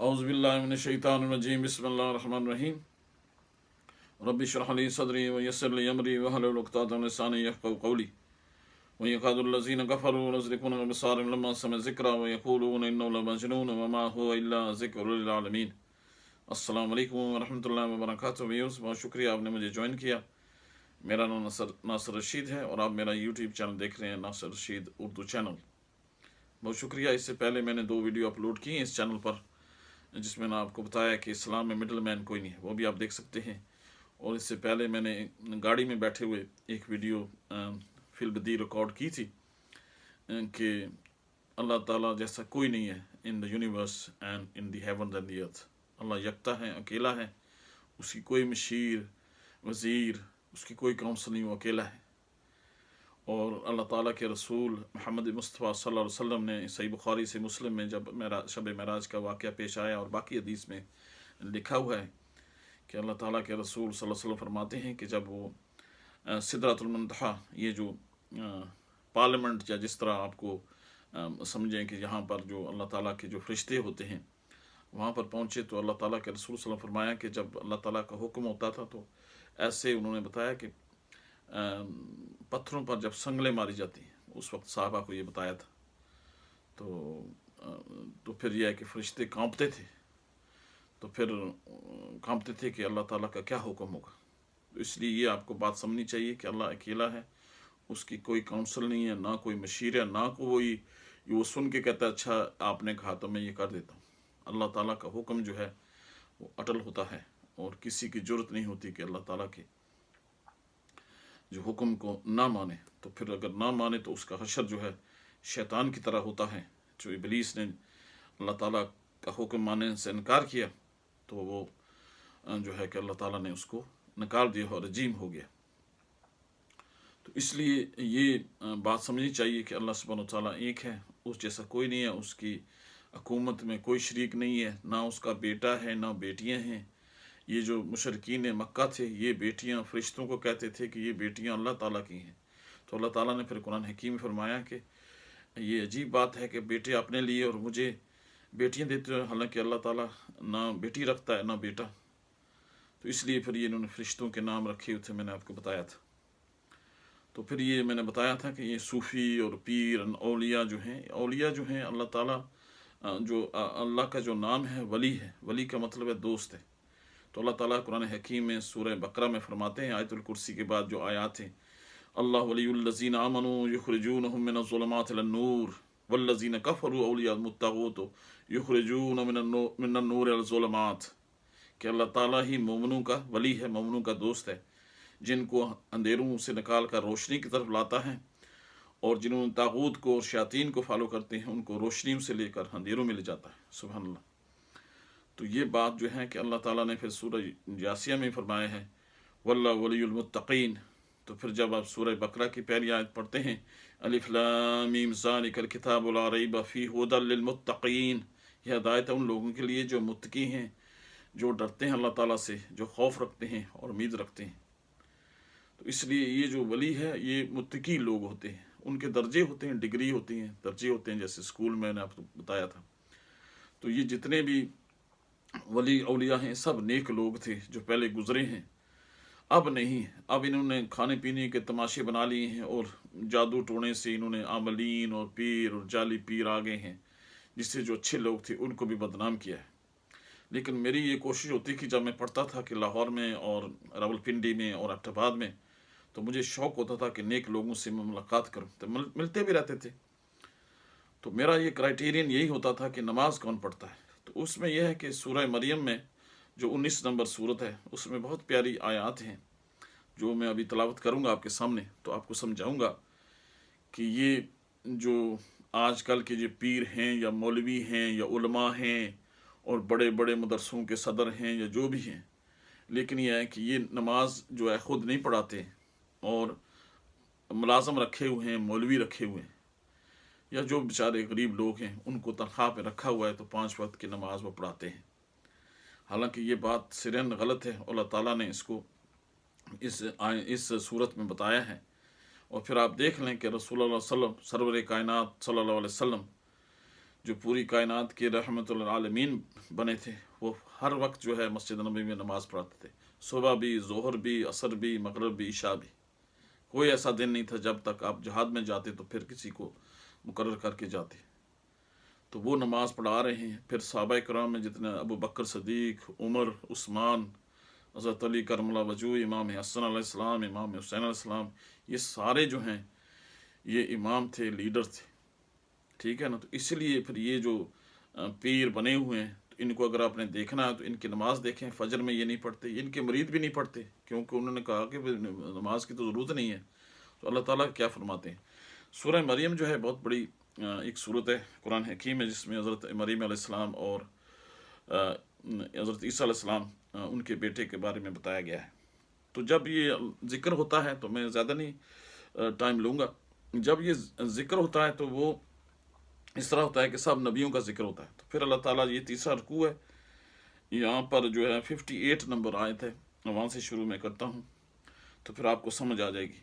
औज़ु बिल्लाहि मिनश शैतानिर रजीम बिस्मिल्लाहिर रहमानिर रहीम रब्बि इश्रह ली सदरी व यस्सिर ली अमरी वहलुल उक़दतम मिन लिसानी यफ़क़हू क़ौली व यक़ादुल लज़ीना कफ़रू युज़लिक़ूना बिअबसारिहिम लम्मा समिअू ज़िक्रा व यक़ूलूना इन्नहु लमजनून व मा हुवा इल्ला ज़िक्रुल लिल आलमीन। अस्सलामु अलैकुम व रहमतुल्लाहि व बरकातुहू। व्यूअर्स, बहुत शुक्रिया आपने मुझे ज्वाइन किया। मेरा नाम नासिर रशीद है और आप मेरा यूट्यूब चैनल देख रहे हैं, नासिर रशीद उर्दू चैनल। बहुत शुक्रिया। इससे पहले मैंने 2 वीडियो अपलोड की हैं इस चैनल पर, जिसमें मैंने आपको बताया कि इस्लाम में मिडल मैन कोई नहीं है, वो भी आप देख सकते हैं। और इससे पहले मैंने गाड़ी में बैठे हुए एक वीडियो फिल्बदी रिकॉर्ड की थी कि अल्लाह ताला जैसा कोई नहीं है in the universe and in the heaven and the earth. अल्लाह यकता है, अकेला है, उसकी कोई मशीर वज़ीर, उसकी कोई काउंसिल नहीं, वो अकेला है। और अल्लाह ताला के रसूल मोहम्मद मुस्तफ़ा सल्लल्लाहु अलैहि वसल्लम ने सही बुखारी से मुस्लिम में जब शब महराज का वाक़या पेश आया, और बाकी हदीस में लिखा हुआ है कि अल्लाह ताला के रसूल सल्लल्लाहु अलैहि वसल्लम फरमाते हैं कि जब वो सिदरतुल मुंतहा, ये जो पार्लियामेंट या जिस तरह आपको समझें कि यहाँ पर जो अल्लाह ताला के जो फरिश्ते होते हैं वहाँ पर पहुँचे, तो अल्लाह ताला के रसूल सल्लल्लाहु अलैहि वसल्लम फरमाया कि जब अल्लाह ताला का हुक्म होता था तो ऐसे उन्होंने बताया कि पत्थरों पर जब संगलें मारी जाती हैं, उस वक्त साहबा को ये बताया था। तो फिर यह है कि फरिश्ते कांपते थे, तो फिर कांपते थे कि अल्लाह ताला का क्या हुक्म होगा। तो इसलिए ये आपको बात समझनी चाहिए कि अल्लाह अकेला है, उसकी कोई काउंसिल नहीं है, ना कोई मशीर है, ना कोई वो सुन के कहता है अच्छा आपने कहा तो मैं ये कर देता हूँ। अल्लाह ताला का हुक्म जो है वो अटल होता है और किसी की ज़रूरत नहीं होती कि अल्लाह ताला के जो हुक्म को ना माने। तो फिर अगर ना माने तो उसका हशर जो है शैतान की तरह होता है। जो इबलीस ने अल्लाह ताला का हुक्म मानने से इनकार किया तो वो जो है कि अल्लाह ताला ने उसको निकाल दिया और रजीम हो गया। तो इसलिए ये बात समझनी चाहिए कि अल्लाह सुब्हानहू व तआला एक है, उस जैसा कोई नहीं है, उसकी हुकूमत में कोई शरीक नहीं है, ना उसका बेटा है ना बेटियां हैं। ये जो मुशरकीन मक्का थे, ये बेटियां फरिश्तों को कहते थे कि ये बेटियां अल्लाह ताला की हैं। तो अल्लाह ताला ने फिर कुरान हकीम में फरमाया कि ये अजीब बात है कि बेटे अपने लिए और मुझे बेटियां देते हो, हालांकि अल्लाह ताला ना बेटी रखता है ना बेटा। तो इसलिए फिर ये इन्होंने फरिश्तों के नाम रखे हुए थे, मैंने आपको बताया था। तो फिर ये मैंने बताया था कि ये सूफ़ी और पीर औलिया जो हैं, औलिया जो हैं अल्लाह ताला जो अल्लाह का जो नाम है वली है, वली का मतलब है दोस्त है। तो अल्लाह ताला कुरान हकीम में सूरह बकरा में फरमाते हैं, आयतुल कुर्सी के बाद जो आयात हैं, अल्लाह वलियुल्लज़ीना आमनू युखरिजूनहुम मिनज़्ज़ुलुमाति इलन-नूर वल्लज़ीना कफ़रू औलियाहुमुत तागूत युखरिजूनहुम मिनन-नूर इलज़्ज़ुलुमात, कि अल्लाह ताला ही मोमिनों का वली है, मोमिनों का दोस्त है, जिनको अंधेरों से निकाल कर रोशनी की तरफ लाता है, और जिन्होंने तागूत को और शयातीन को फॉलो करते हैं उनको रोशनियों से लेकर अंधेरों में ले जाता है। सुभान अल्लाह। तो ये बात जो है कि अल्लाह ताला ने फिर सूरह जासिया में फरमाया है वल्लाहु वलियुल मुत्तकीन। तो फिर जब आप सूरह बकरा की पहली आयत पढ़ते हैं, अलिफ लाम मीम ज़ालिकल किताबु ला रैब फीहि हुदल लिल मुत्तकीन, यह हिदायत है उन लोगों के लिए जो मुत्तकी हैं, जो डरते हैं अल्लाह ताला से, जो खौफ रखते हैं और उम्मीद रखते हैं। तो इसलिए ये जो वली है ये मुत्तकी लोग होते हैं, उनके दर्जे होते हैं, डिग्री होती हैं, दर्जे होते हैं, जैसे स्कूल में मैंने आपको बताया था। तो ये जितने भी वली औलिया हैं सब नेक लोग थे जो पहले गुजरे हैं, अब नहीं। अब इन्होंने खाने पीने के तमाशे बना लिए हैं और जादू टोने से इन्होंने आमलीन और पीर और जाली पीर आ गए हैं, जिससे जो अच्छे लोग थे उनको भी बदनाम किया है। लेकिन मेरी ये कोशिश होती कि जब मैं पढ़ता था कि लाहौर में और रावलपिंडी में और एबटाबाद में, तो मुझे शौक़ होता था कि नेक लोगों से मैं मुलाकात करूँ, तो मिलते भी रहते थे। तो मेरा ये क्राइटेरियन यही होता था कि नमाज कौन पढ़ता है। तो उसमें यह है कि सूरह मरियम में जो 19 नंबर सूरत है उसमें बहुत प्यारी आयात हैं जो मैं अभी तलावत करूँगा आपके सामने, तो आपको समझाऊँगा कि ये जो आजकल के जो पीर हैं या मौलवी हैं या उलमा हैं और बड़े बड़े मदरसों के सदर हैं या जो भी हैं, लेकिन यह है कि ये नमाज जो है ख़ुद नहीं पढ़ाते और मुलाज़म रखे हुए हैं, मौलवी रखे हुए हैं, या जो बेचारे गरीब लोग हैं उनको तनख्वाह पे रखा हुआ है तो 5 वक्त की नमाज वो पढ़ाते हैं। हालांकि ये बात सिरन गलत है। अल्लाह ताला ने इसको इस सूरत में बताया है। और फिर आप देख लें कि रसूलुल्लाह सल्लल्लाहु अलैहि वसल्लम, सरवर कायनात सल्लल्लाहु अलैहि वसल्लम, जो पूरी कायनात के रहमतुल आलमीन बने थे, वो हर वक्त जो है मस्जिद नबी में नमाज़ पढ़ते थे, सुबह भी, ज़ोहर भी, असर भी, मगरिब भी, इशा भी। कोई ऐसा दिन नहीं था जब तक आप जहाद में जाते तो फिर किसी को मुकर्रर करके जाते। तो वो नमाज़ पढ़ा रहे हैं। फिर सहाबा किराम में जितने अबू बकर सदीक, उमर, उस्मान, हज़रत अली करमला वजू, इमाम हसन अलैहिस्सलाम, इमाम हुसैन अलैहिस्सलाम, ये सारे जो हैं ये इमाम थे, लीडर थे, ठीक है ना। तो इसलिए फिर ये जो पीर बने हुए हैं, तो इनको अगर आपने देखना है तो इनकी नमाज देखें। फजर में ये नहीं पढ़ते, इनके मरीद भी नहीं पढ़ते, क्योंकि उन्होंने कहा कि नमाज की तो ज़रूरत नहीं है। तो अल्लाह ताला क्या फरमाते हैं, सूरह मरियम जो है बहुत बड़ी एक सूरत है, कुरान हकीम है, जिसमें हज़रत मरियम अलैहिस्सलाम और हज़रत ईसा अलैहिस्सलाम उनके बेटे के बारे में बताया गया है। तो जब ये ज़िक्र होता है, तो मैं ज़्यादा नहीं टाइम लूँगा, जब ये ज़िक्र होता है तो वो इस तरह होता है कि सब नबियों का जिक्र होता है। तो फिर अल्लाह ताला, ये तीसरा रुकू है, यहाँ पर जो है 58 नंबर आयत है, वहाँ से शुरू में करता हूँ तो फिर आपको समझ आ जाएगी।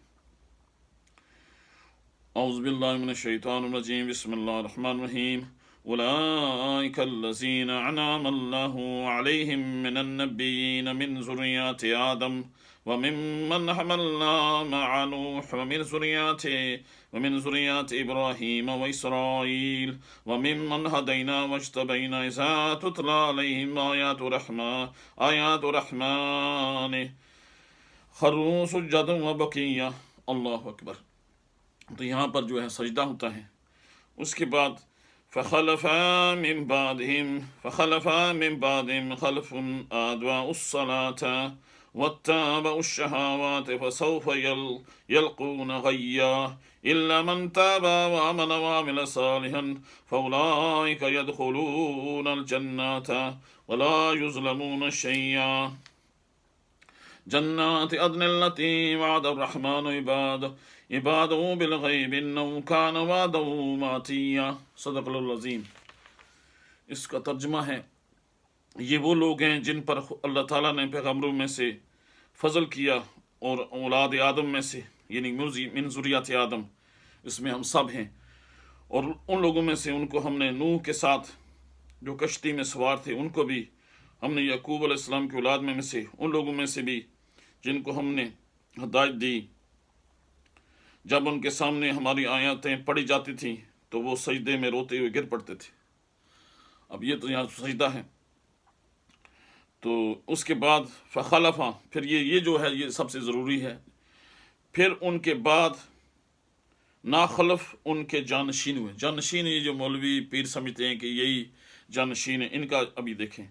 औज़ु बिल्लाहि मिनश शैतानिर रजीम, बिस्मिल्लाहिर रहमानिर रहीम। उलाइकल्लज़ीना अनअमल्लाहु अलैहिम मिनन नबिय्यीन मिन ज़ुर्रिय्यति आदम व मिम्मन हमलना मअ नूह व मिन ज़ुर्रिय्यति इब्राहीम व इसराईल व मिम्मन हदैना वज्तबैना इज़ा तुतला अलैहिम आयातुर रहमान खर्रू सुज्जदन व बकिया। अल्लाहु अकबर। तो यहाँ पर जो है सजदा होता है। उसके बाद फ़खलफ़ा मिन बादिहिम खल्फ़ुन अदाउस्सलात वत्तबउश्शहावात फसौफ यल्क़ून गय्या इल्ला मन ताबा व आमन व अमिल सालिहन फउलाइक यदखुलूनल जन्नत वला युज़लमून शैय्या। जन्नात अदनिल्लती वअदर रहमान इबादहु बिलगैब इन्नहु कान वअदहु मातिया। सदक़ल्लाहुल अज़ीम। इसका तर्जुमा है, ये वो लोग हैं जिन पर अल्लाह ताला ने पैगम्बरों में से फजल किया और औलाद आदम में से, यानी मिन ज़ुर्रियत आदम, इसमें हम सब हैं, और उन लोगों में से उनको हमने नूह के साथ जो कश्ती में सवार थे उनको भी, हमने याकूब अलैहिस्सलाम की औलाद में से उन लोगों में से भी जिनको हमने हदायत दी, जब उनके सामने हमारी आयतें पढ़ी जाती थी तो वो सजदे में रोते हुए गिर पड़ते थे। अब ये तो यहाँ सजदा है। तो उसके बाद फ़खलफ़ा, फिर ये जो है ये सबसे ज़रूरी है। फिर उनके बाद नाखलफ उनके जानशीन हुए। जानशीन, ये जो मौलवी पीर समझते हैं कि यही जानशीन है, इनका अभी देखें।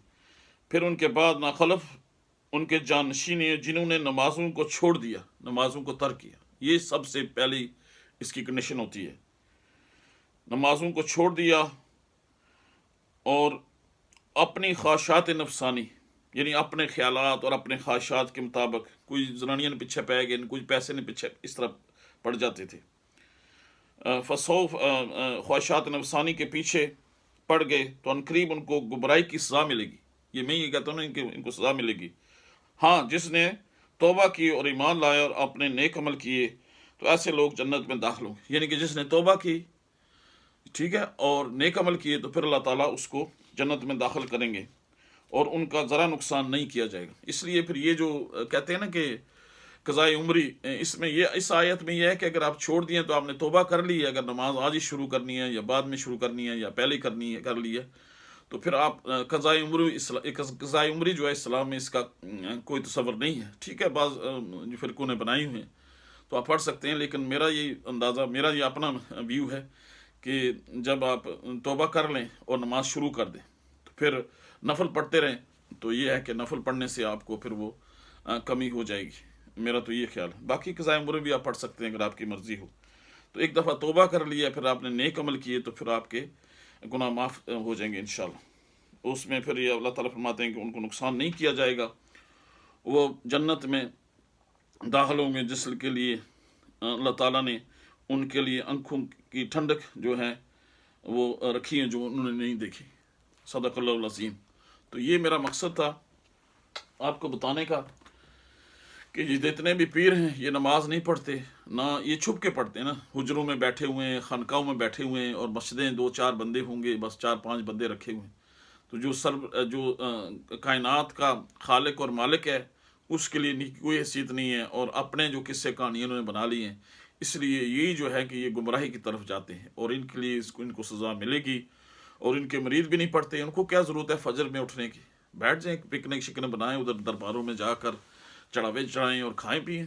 फिर उनके बाद नाखलफ उनके जानशीन जिन्होंने नमाज़ों को छोड़ दिया, नमाज़ों को तर्क किया। ये सबसे पहली इसकी कंडीशन होती है, नमाज़ों को छोड़ दिया और अपनी ख्वाहिशात नफसानी, यानी अपने ख्यालात और अपने ख्वाहिशात के मुताबिक, कोई जनानियों ने पीछे पै गए, कुछ पैसे ने पीछे इस तरह पड़ जाते थे। फसौफ ख्वाहिशात नफसानी के पीछे पड़ गए तो अनकरीब उनको गुमराही की सज़ा मिलेगी। ये मैं ये कहता हूँ ना कि इनको सज़ा मिलेगी। हाँ, जिसने तौबा की और ईमान लाया और अपने नेक अमल किए तो ऐसे लोग जन्नत में दाखिल होंगे। यानी कि जिसने तौबा की, ठीक है, और नेक अमल किए तो फिर अल्लाह ताला उसको जन्नत में दाखिल करेंगे और उनका ज़रा नुकसान नहीं किया जाएगा। इसलिए फिर ये जो कहते हैं ना कि क़ज़ाए उम्री, इसमें ये इस आयत में यह है कि अगर आप छोड़ दिए तो आपने तौबा कर ली है, अगर नमाज आज ही शुरू करनी है या बाद में शुरू करनी है या पहले करनी है, कर ली है, तो फिर आप क़ज़ाए उम्री जो है इस्लाम में इसका कोई तसव्वुर नहीं है। ठीक है, बाज़ जो फ़िरक़ों ने बनाई हुई हैं तो आप पढ़ सकते हैं, लेकिन मेरा ये अंदाज़ा, मेरा ये अपना व्यू है कि जब आप तौबा कर लें और नमाज शुरू कर दें तो फिर नफल पढ़ते रहें, तो ये है कि नफल पढ़ने से आपको फिर वो कमी हो जाएगी। मेरा तो ये ख्याल है। बाकी क़ज़ाए उम्र भी आप पढ़ सकते हैं अगर आपकी मर्ज़ी हो। तो एक दफ़ा तौबा कर लिया, फिर आपने नेक अमल किए तो फिर आपके गुनाह माफ़ हो जाएंगे इंशाअल्लाह। उसमें फिर ये अल्लाह ताला फरमाते हैं कि उनको नुकसान नहीं किया जाएगा, वो जन्नत में दाखिल होंगे जिसके लिए अल्लाह ताला ने उनके लिए आँखों की ठंडक जो है वो रखी है, जो उन्होंने नहीं देखी। सदक़ल्लाहुल अज़ीम। तो ये मेरा मकसद था आपको बताने का कि ये जितने भी पीर हैं ये नमाज नहीं पढ़ते, ना ये छुप के पढ़ते हैं ना, हुजरों में बैठे हुए हैं, खानकाहों में बैठे हुए हैं, और मस्जिदें 2-4 बंदे होंगे, बस 4-5 बंदे रखे हुए हैं। तो जो कायनात का खालिक और मालिक है उसके लिए कोई हैसियत नहीं है, और अपने जो किस्से कहानियाँ उन्होंने बना ली हैं, इसलिए यही जो है कि ये गुमराही की तरफ जाते हैं, और इनके लिए इनको सज़ा मिलेगी। और इनके मरीद भी नहीं पढ़ते, उनको क्या ज़रूरत है फजर में उठने की, बैठ जाएं पिकनिक शिकनिक बनाएं, उधर दरबारों में जाकर चढ़ावे चढ़ाएं और खाएं पिएं,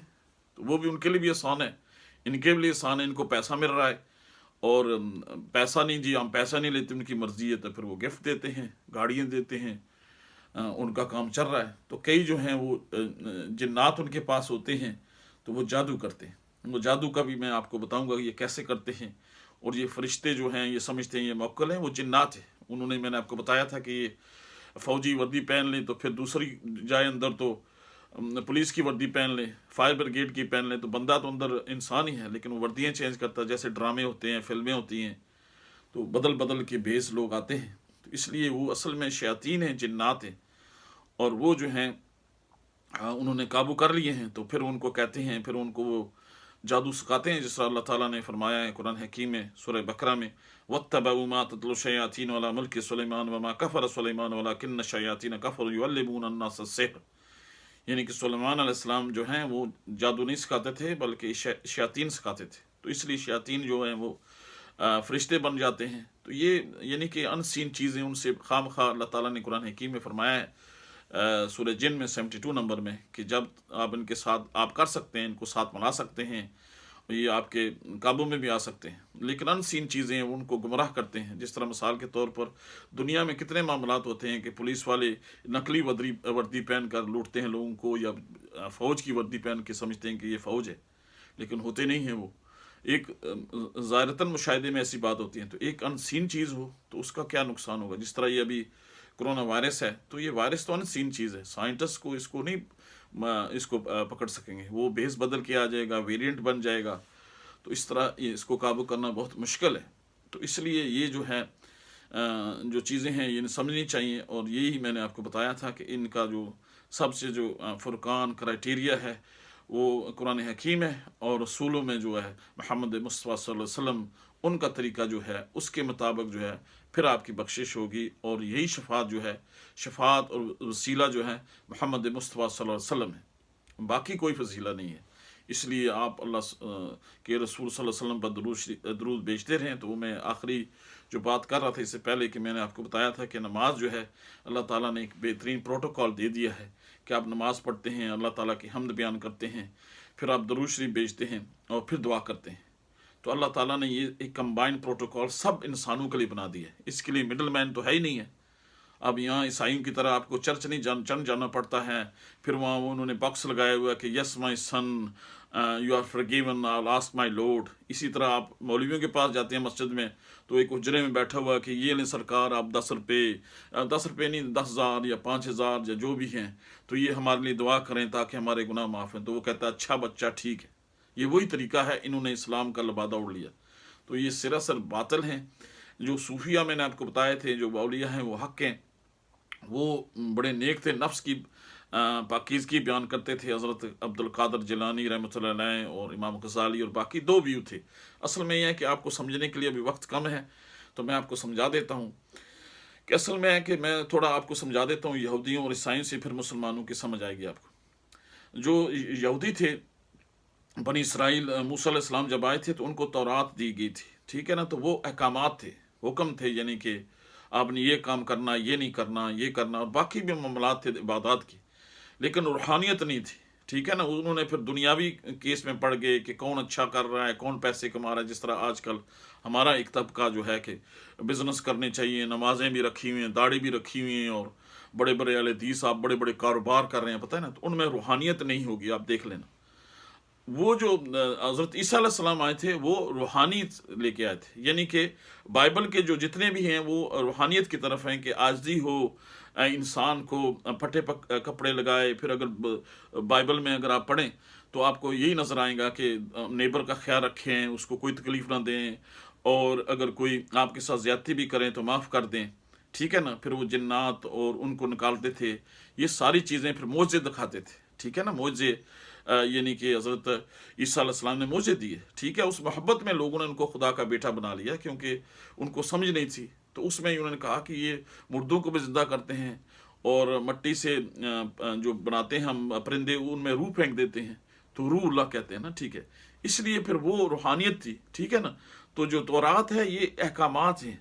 तो वो भी उनके लिए भी आसान है, इनके लिए आसान है, इनको पैसा मिल रहा है। और पैसा नहीं जी, हम पैसा नहीं लेते, उनकी मर्जी है, तो फिर वो गिफ्ट देते हैं, गाड़ियाँ देते हैं, उनका काम चल रहा है। तो कई जो हैं वो जिन्नात उनके पास होते हैं, तो वो जादू करते हैं। वो जादू का भी मैं आपको बताऊंगा ये कैसे करते हैं। और ये फरिश्ते जो हैं ये समझते हैं ये मौक्कल हैं, वो जिन्नात है। उन्होंने, मैंने आपको बताया था कि ये फ़ौजी वर्दी पहन लें तो फिर दूसरी जाए अंदर तो पुलिस की वर्दी पहन लें, फायर ब्रिगेड की पहन लें, तो बंदा तो अंदर इंसान ही है, लेकिन वो वर्दियाँ चेंज करता है। जैसे ड्रामे होते हैं, फिल्में होती हैं, तो बदल बदल के भेस लोग आते हैं। तो इसलिए वो असल में शयातीन हैं, जिन्नात हैं, और वो जो हैं उन्होंने काबू कर लिए हैं। तो फिर उनको कहते हैं, फिर उनको वो जादू सिखाते हैं, जिस तरह अल्लाह ताला ने फरमाया है कुरान हकीम में सूरह बकरा में, वत्तबऊ मा तत्लु शयातीन अला मुल्क सुलैमान वमा कफर सुलैमान वलाकिन्न शयातीन कफरू युअल्लिमून अन्नास अस्सिह्र। यानी कि सुलेमान अलैहिस्सलाम जो हैं वो जादू नहीं सिखाते थे, बल्कि शयातीन सिखाते थे। तो इसलिए शयातीन जो हैं वो फरिश्ते बन जाते हैं। तो ये यानी कि अनसीन चीज़ें उनसे खामखा अल्लाह ताला ने कुरान हकीम में फरमाया है सूरह जिन में 72 नंबर में, कि जब आप इनके साथ आप कर सकते हैं, इनको साथ मिला सकते हैं, ये आपके काबू में भी आ सकते हैं, लेकिन अनसीन चीज़ें उनको गुमराह करते हैं। जिस तरह मिसाल के तौर पर दुनिया में कितने मामलात होते हैं कि पुलिस वाले नकली वर्दी पहन कर लूटते हैं लोगों को, या फ़ौज की वर्दी पहन के समझते हैं कि ये फ़ौज है, लेकिन होते नहीं हैं वो। एक ज़ाहिरतन मुशाहिदे में ऐसी बात होती है। तो एक अनसीन चीज़ हो तो उसका क्या नुकसान होगा। जिस तरह ये अभी कोरोना वायरस है, तो ये वायरस तो अनसीन चीज़ है, साइंटिस्ट को इसको नहीं इसको पकड़ सकेंगे, वो बेस बदल के आ जाएगा, वेरिएंट बन जाएगा। तो इस तरह ये इसको काबू करना बहुत मुश्किल है। तो इसलिए ये जो है जो चीज़ें हैं ये समझनी चाहिए। और यही मैंने आपको बताया था कि इनका जो सबसे जो फुरकान क्राइटेरिया है वो कुरान हकीम है, और रसूलों में जो है मोहम्मद मुस्तफ़ा सल्लल्लाहु अलैहि वसल्लम, उनका तरीका जो है उसके मुताबिक जो है फिर आपकी बख्शिश होगी। और यही शफात जो है, शफात और वसीला जो है मोहम्मद मुस्तफ़ा सल्लल्लाहु अलैहि वसल्लम है, बाकी कोई वसीला नहीं है। इसलिए आप अल्लाह के रसूल सल्लल्लाहु अलैहि वसल्लम पर दरूद भेजते रहें। तो मैं आखिरी जो बात कर रहा था इससे पहले कि मैंने आपको बताया था कि नमाज जो है अल्लाह ताला ने एक बेहतरीन प्रोटोकॉल दे दिया है कि आप नमाज़ पढ़ते हैं, अल्लाह ताला की हम्द बयान करते हैं, फिर आप दरूद शरीफ भेजते हैं और फिर दुआ करते हैं। तो अल्लाह ताला ने ये एक कंबाइंड प्रोटोकॉल सब इंसानों के लिए बना दिया है। इसके लिए मिडल मैन तो है ही नहीं है। अब यहाँ ईसाइयों की तरह आपको चर्च नहीं जाना पड़ता है, फिर वहाँ उन्होंने बॉक्स लगाया हुआ कि yes my son you are forgiven, I will ask my lord. इसी तरह आप मौलवियों के पास जाते हैं मस्जिद में, तो एक उजरे में बैठा हुआ कि ये लें सरकार आप 10 रुपये नहीं 10,000 या 5,000 या जो भी हैं, तो ये हमारे लिए दुआ करें ताकि हमारे गुनाह माफ़ हैं। तो वो कहता है अच्छा बच्चा ठीक है। ये वही तरीका है, इन्होंने इस्लाम का लबादा उड़ लिया। तो ये सरासर बातिल हैं। जो सूफिया मैंने आपको बताए थे, जो औलिया हैं वो हक़ हैं, वो बड़े नेक थे, नफ्स की पाकीज़गी बयान करते थे। हज़रत अब्दुल कादिर जिलानी रहमतुल्लाह अलैह और इमाम गज़ाली और बाकी दो व्यू थे। असल में यह है कि आपको समझने के लिए अभी वक्त कम है, तो मैं आपको समझा देता हूँ कि असल में है कि मैं थोड़ा आपको समझा देता हूँ यहूदियों और ईसाइयों से, फिर मुसलमानों की समझ आएगी आपको। जो यहूदी थे, बनी इसराइल, मूसा अलैहिस्सलाम जब आए थे तो उनको तौरात दी गई थी, ठीक है ना। तो वो अहकामात थे, हुक्म थे, यानी कि आपने ये काम करना, ये नहीं करना, ये करना, और बाकी भी मामलात थे इबादत की, लेकिन रूहानियत नहीं थी, ठीक है ना। उन्होंने फिर दुनियावी केस में पड़ गए कि कौन अच्छा कर रहा है, कौन पैसे कमा रहा है। जिस तरह आजकल हमारा एक तबका जो है कि बिज़नेस करने चाहिए, नमाजें भी रखी हुई हैं, दाढ़ी भी रखी हुई हैं, और बड़े बड़े अहदीस आप बड़े बड़े कारोबार कर रहे हैं, पता है ना। तो उनमें रूहानियत नहीं होगी, आप देख लेना। वो जो हज़रत ईसा अलैहिस्सलाम आए थे वो रूहानी लेके आए थे, यानी कि बाइबल के जो जितने भी हैं वो रूहानियत की तरफ हैं कि आज़दी हो, इंसान को फटे कपड़े लगाए। फिर अगर बाइबल में अगर आप पढ़ें तो आपको यही नज़र आएगा कि नेबर का ख्याल रखें, उसको कोई तकलीफ़ ना दें, और अगर कोई आपके साथ ज़्यादती भी करें तो माफ़ कर दें, ठीक है ना। फिर वो जिन्नात और उनको निकालते थे, ये सारी चीज़ें फिर मोज़े दिखाते थे, ठीक है ना। मोज़े यानी कि हज़रत ईसा अलैहिस्सलाम ने मुझे दिए, ठीक है। उस मोहब्बत में लोगों ने उनको खुदा का बेटा बना लिया, क्योंकि उनको समझ नहीं थी। तो उसमें उन्होंने कहा कि ये मुर्दों को भी ज़िंदा करते हैं और मट्टी से जो बनाते हैं हम परिंदे, उनमें रूह फेंक देते हैं, तो रूह अल्लाह कहते हैं ना, ठीक है। इसलिए फिर वो रूहानियत थी, ठीक है ना। तो जो तौरात है ये अहकामात हैं,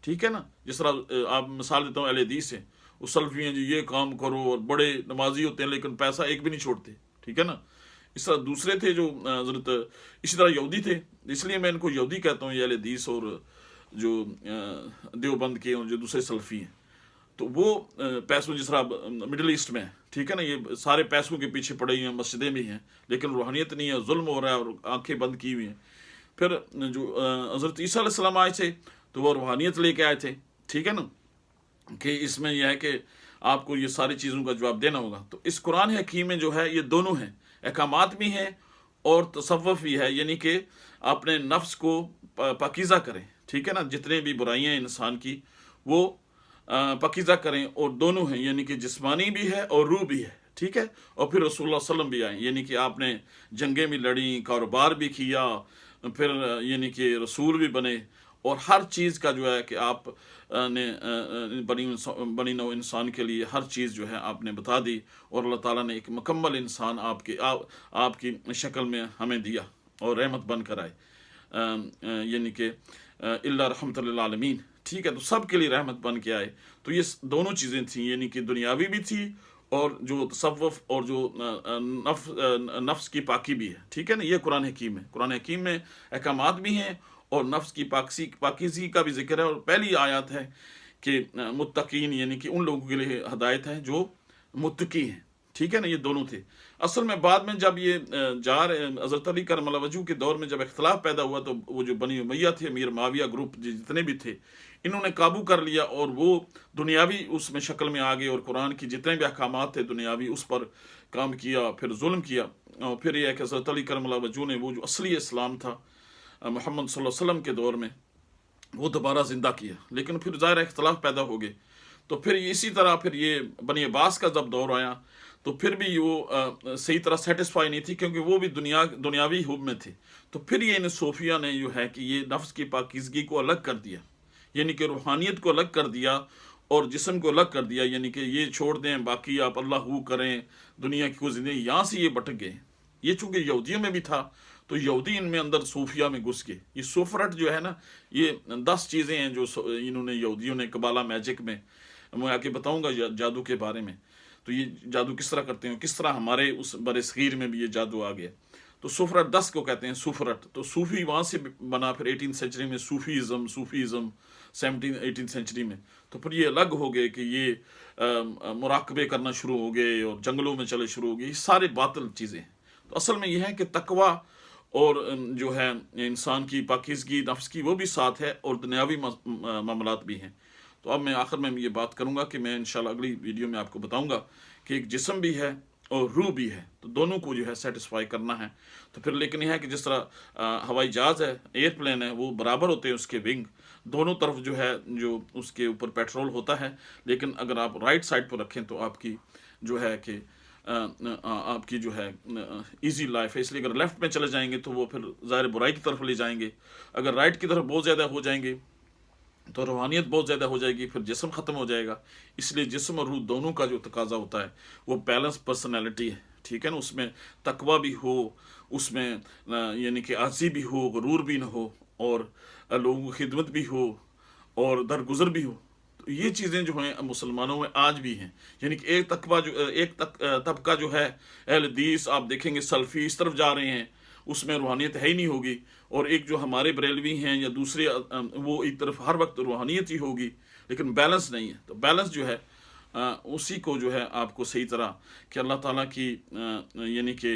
ठीक है ना। जिस तरह आप मिसाल देता हूँ, अहले हदीस है, वो सल्फी हैं जी, ये काम करो, और बड़े नमाजी होते हैं लेकिन पैसा एक भी नहीं छोड़ते, ठीक है ना। इस तरह दूसरे थे जो हज़रत, इसी तरह यहूदी थे, इसलिए मैं इनको यहूदी कहता हूँ, ये अहले हदीस और जो देवबंद के और जो दूसरे सल्फी हैं। तो वो पैसों, जिस तरह मिडिल ईस्ट में, ठीक है ना, ये सारे पैसों के पीछे पड़े हुए हैं, मस्जिदें भी हैं लेकिन रूहानियत नहीं है, जुल्म हो रहा है और आंखें बंद की हुई हैं। फिर जो हज़रत ईसा अलैहिस्सलाम आए थे तो वो रूहानियत लेके आए थे, ठीक है ना, कि इसमें यह है कि आपको ये सारी चीज़ों का जवाब देना होगा। तो इस कुरान हकीम में जो है ये दोनों हैं, अहकामात भी हैं और तसव्वुफ भी है, यानी कि अपने नफ्स को पाकीज़ा करें, ठीक है ना। जितने भी बुराइयां हैं इंसान की वो पाकीज़ा करें, और दोनों हैं, यानी कि जिस्मानी भी है और रूह भी है, ठीक है। और फिर रसूलुल्लाह सल्लल्लाहु अलैहि वसल्लम भी आए, यानी कि आपने जंगें भी लड़ी, कारोबार भी किया, फिर यानी कि रसूल भी बने, और हर चीज़ का जो है कि आप ने बनी नौ इंसान के लिए हर चीज़ जो है आपने बता दी, और अल्लाह ताला ने एक मुकम्मल इंसान आपकी शक्ल में हमें दिया और रहमत बन कर आए, यानी कि इल्ला रहमतुल लिल आलमीन, ठीक है। तो सब के लिए रहमत बन के आए। तो ये दोनों चीज़ें थी, यानी कि दुनियावी भी थी और जो तसव्वुफ और जो नफ्स की पाकी भी है, ठीक है ना। ये कुरान हकीम है। कुरान हकीम में अहकामात भी हैं और नफ्स की पाकीज़गी का भी जिक्र है। और पहली आयत है कि मुत्तकीन, यानी कि उन लोगों के लिए हदायत है जो मुत्तकी हैं, ठीक है ना। ये दोनों थे। असल में बाद में जब ये हज़रत अली करमल्लाहु वजहू के दौर में जब इख्तलाफ पैदा हुआ, तो वो जो बनी उमैया थे, अमीर माविया ग्रुप जितने भी थे, इन्होंने काबू कर लिया और वो दुनियावी उसमें शक्ल में आ गए, और कुरान की जितने भी अहकामात थे दुनियावी, उस पर काम किया, फिर जुल्म किया। और फिर यह है कि हज़रत अली करमल्लाहु वजहू ने वो जो असली इस्लाम था मोहम्मद सल्लल्लाहु अलैहि वसल्लम के दौर में, वो दोबारा ज़िंदा किया। लेकिन फिर ज़ाहिर इख्तलाफ पैदा हो गए। तो फिर इसी तरह फिर ये बनी अब्बास का जब दौर आया, तो फिर भी वो सही तरह सेटिस्फाई नहीं थी, क्योंकि वो भी दुनियावी हुब में थे। तो फिर ये इन सूफिया ने जो है कि ये नफ्स की पाकीज़गी को अलग कर दिया, यानी कि रूहानियत को अलग कर दिया और जिस्म को अलग कर दिया, यानी कि ये छोड़ दें, बाकी आप अल्लाह करें, दुनिया की कोई ज़िंदगी, यहाँ से ये भटक गए। ये चूँकि यहूदियों में भी था, तो यहूदी इनमें अंदर सूफिया में घुस गए। ये सोफरट जो है ना, ये 10 चीज़ें हैं जो इन्होंने यहूदियों ने कबाला मैजिक में, मैं आके बताऊंगा जादू के बारे में। तो ये जादू किस तरह करते हैं, किस तरह हमारे उस बरे सगीर में भी ये जादू आ गया। तो सूफरट 10 को कहते हैं सूफरट। तो सूफी वहाँ से बना, फिर 18th सेंचुरी में सूफीज़म 17th-18th सेंचुरी में। तो फिर ये अलग हो गए कि ये मुराकबे करना शुरू हो गए और जंगलों में चले शुरू हो गए। ये सारे बातिल चीज़ें। तो असल में यह है कि तकवा और जो है इंसान की पाकीज़गी नफ्स की, वो भी साथ है, और दुनियावी मामलात भी हैं। तो अब मैं आखिर में ये बात करूँगा कि मैं इंशाल्लाह अगली वीडियो में आपको बताऊँगा कि एक जिस्म भी है और रूह भी है, तो दोनों को जो है सेटिस्फाई करना है। तो फिर लेकिन यह है कि जिस तरह हवाई जहाज़ है, एयरप्लेन है, वो बराबर होते हैं उसके विंग, दोनों तरफ जो है जो उसके ऊपर पेट्रोल होता है। लेकिन अगर आप राइट साइड पर रखें तो आपकी जो है कि आपकी जो है इजी लाइफ है। इसलिए अगर लेफ़्ट में चले जाएंगे तो वो फिर ज़ाहिर बुराई की तरफ ले जाएंगे। अगर राइट की तरफ बहुत ज़्यादा हो जाएंगे तो रूहानियत बहुत ज़्यादा हो जाएगी, फिर जिस्म ख़त्म हो जाएगा। इसलिए जिस्म और रूह दोनों का जो तकाजा होता है वो बैलेंस पर्सनैलिटी है, ठीक है ना। उसमें तकवा भी हो, उसमें यानी कि आजी भी हो, गुरूर भी ना हो, और लोगों की खिदमत भी हो, और दरगुजर भी हो। तो ये चीज़ें जो हैं मुसलमानों में आज भी हैं। यानी कि एक तबका जो है अहले हदीस, आप देखेंगे सल्फ़ी इस तरफ जा रहे हैं, उसमें रूहानियत है ही नहीं होगी। और एक जो हमारे बरेलवी हैं या दूसरे, वो एक तरफ हर वक्त रूहानियत ही होगी, लेकिन बैलेंस नहीं है। तो बैलेंस जो है उसी को जो है आपको सही तरह कि अल्लाह ताला की यानी कि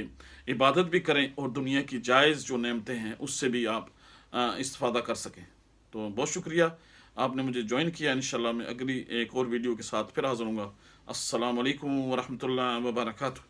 इबादत भी करें, और दुनिया की जायज़ जो नेमतें हैं उससे भी आप इस्तिफ़ादा कर सकें। तो बहुत शुक्रिया आपने मुझे ज्वाइन किया। इंशाल्लाह मैं अगली एक और वीडियो के साथ फिर हाज़िर होऊंगा। अस्सलामु अलैकुम व रहमतुल्लाहि व बरकातुहू।